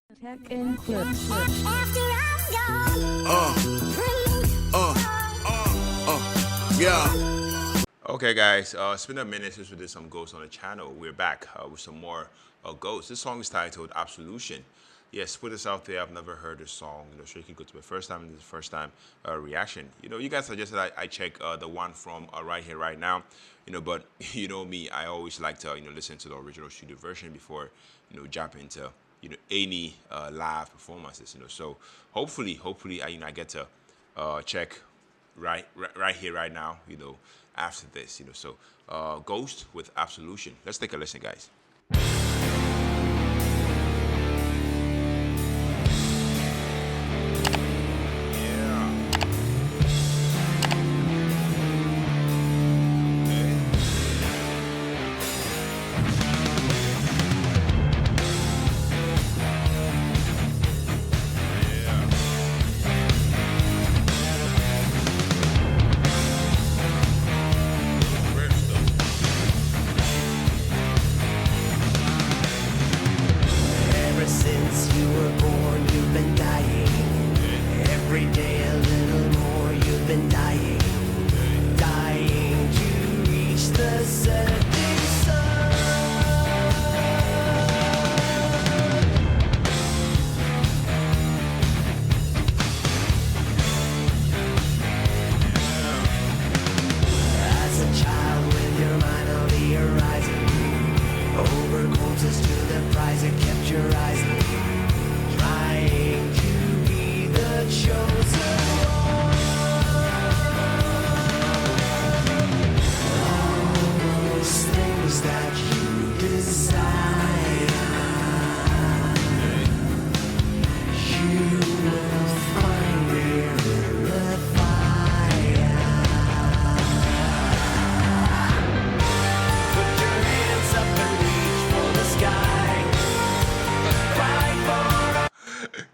Tech and clips. Yeah. Okay, guys, it's been a minute since we did some ghosts on the channel. We're back with some more ghosts. This song is titled Absolution. Yes, put this out there. I've never heard this song. So you can go to the first time. This is the first time reaction. You guys suggested I check the one from Right Here, Right Now. But you know me, I always like to listen to the original studio version before jump into any live performances. So hopefully I get to check right here, right now. After this. So Ghost with Absolution. Let's take a listen, guys.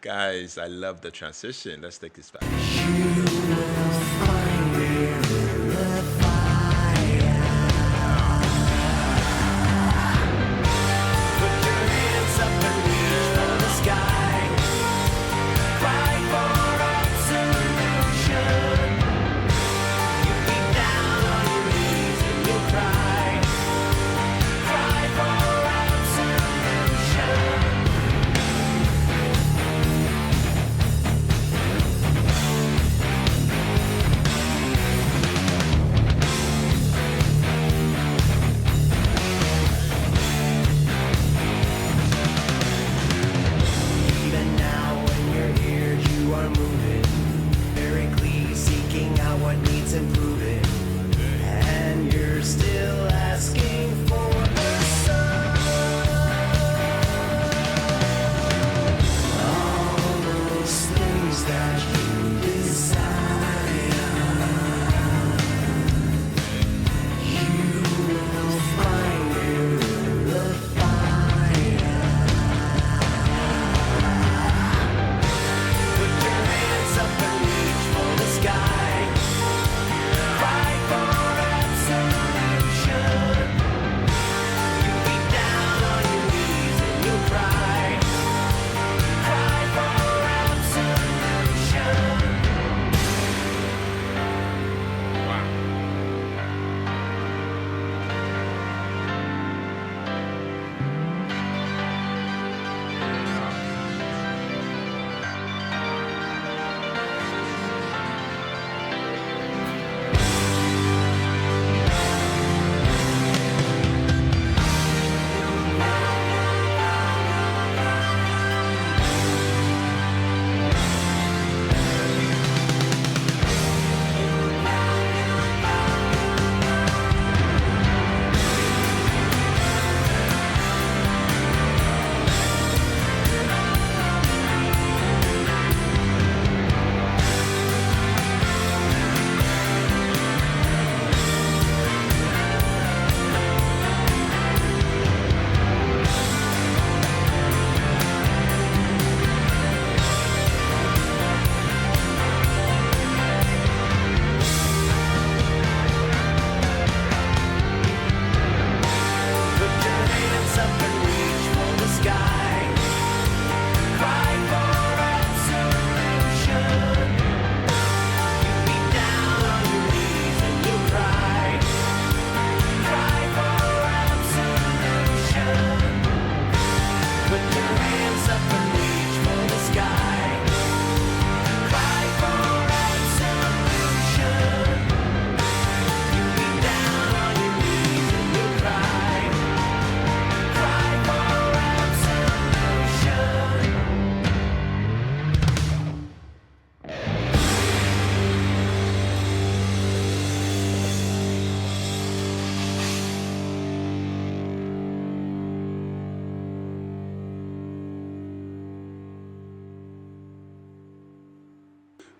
Guys, I love the transition. Let's take this back.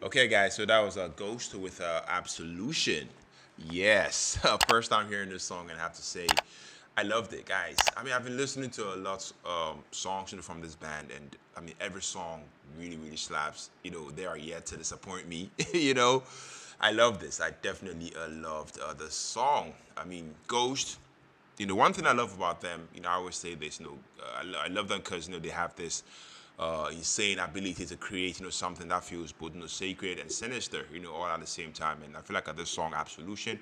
Okay, guys, so that was a Ghost with Absolution. Yes, first time hearing this song, and I have to say, I loved it, guys. I mean, I've been listening to a lot of songs from this band, and I mean, every song really, really slaps. They are yet to disappoint me. I love this. I definitely loved the song. I mean, Ghost. One thing I love about them, I always say this, I love them because, they have this insane ability to create, something that feels both, sacred and sinister, all at the same time. And I feel like this song, Absolution,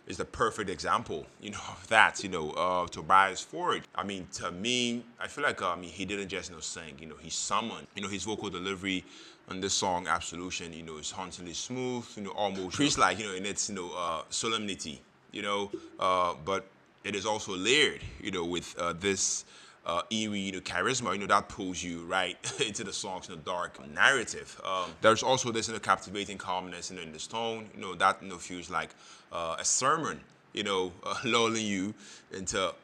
is the perfect example, of that, Tobias Ford. I mean, to me, I feel like, he didn't just, sing, he summoned, his vocal delivery on this song, Absolution, is hauntingly smooth, almost priest-like, in its, solemnity, but it is also layered, with this eerie, charisma, that pulls you right into the song's dark narrative. There's also this captivating calmness, in this tone, that feels like a sermon, lulling you into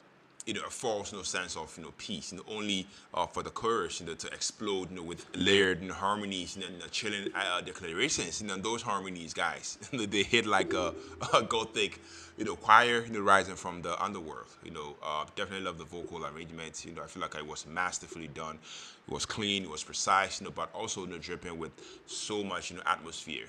a false sense of peace, only for the chorus to explode with layered harmonies and chilling declarations. And those harmonies, guys, they hit like a gothic choir rising from the underworld. Definitely love the vocal arrangements. I feel like it was masterfully done. It was clean, it was precise, but also dripping with so much atmosphere.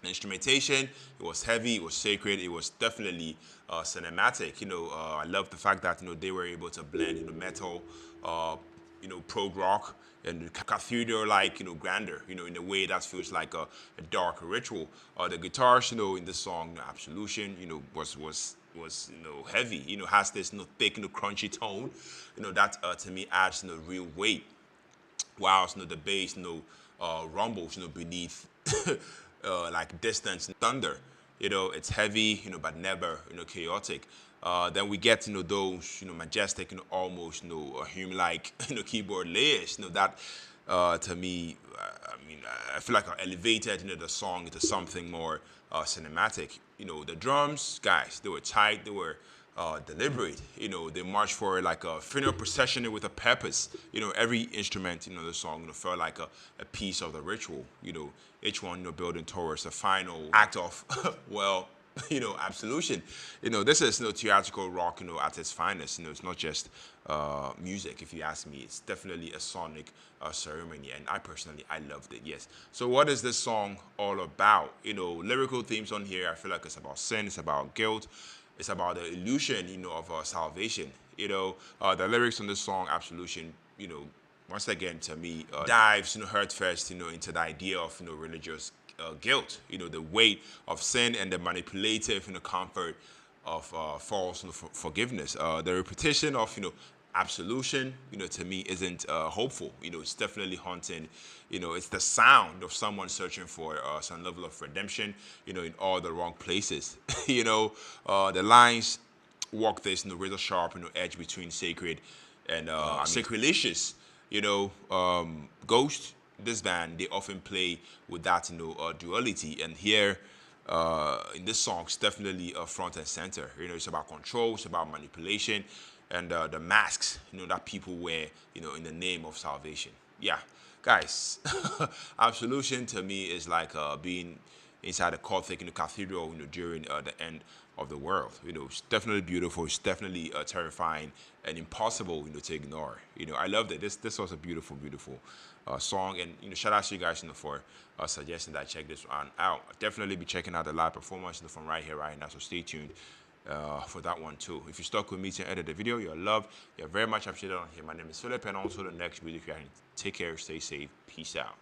The instrumentation, it was heavy, it was sacred, it was definitely cinematic. I love the fact that they were able to blend metal, prog rock, and cathedral-like grandeur, in a way that feels like a dark ritual. The guitars, in this song, Absolution, was heavy. Has this thick, crunchy tone. That to me adds real weight. Whilst the bass rumbles beneath like distance thunder. It's heavy, but never chaotic. Then we get those majestic, almost human-like keyboard layers. That to me, I mean, I feel like I elevated the song into something more cinematic. The drums, guys, they were tight, they were deliberate. They march forward like a funeral procession with a purpose. Every instrument in the song felt like a piece of the ritual. Each one building towards the final act of well, absolution. This is theatrical rock. At its finest. It's not just music. If you ask me, it's definitely a sonic ceremony, and I personally I loved it. Yes. So what is this song all about? Lyrical themes on here. I feel like it's about sin. It's about guilt. It's about the illusion, of salvation. The lyrics on this song, Absolution, once again to me dives, heart first, into the idea of religious guilt, the weight of sin and the manipulative, comfort of false forgiveness. The repetition of absolution, to me isn't hopeful. It's definitely haunting. It's the sound of someone searching for some level of redemption, in all the wrong places. The lines walk this razor sharp, edge between sacred and sacrilegious. Ghost, this band, they often play with that duality, and here in this song, it's definitely front and center. It's about control, it's about manipulation, and the masks that people wear in the name of salvation. Yeah, guys, Absolution to me is like being inside a Gothic cathedral during the end of the world. It's definitely beautiful. It's definitely terrifying and impossible to ignore. I loved it. This was a beautiful, beautiful song, and shout out to you guys for suggesting that I check this one out. I'll definitely be checking out the live performance from right here, right now. So stay tuned for that one too. If you stuck with me to edit the video, you're loved. You're very much appreciated on here. My name is Philip, and also the next video. Take care, stay safe, peace out.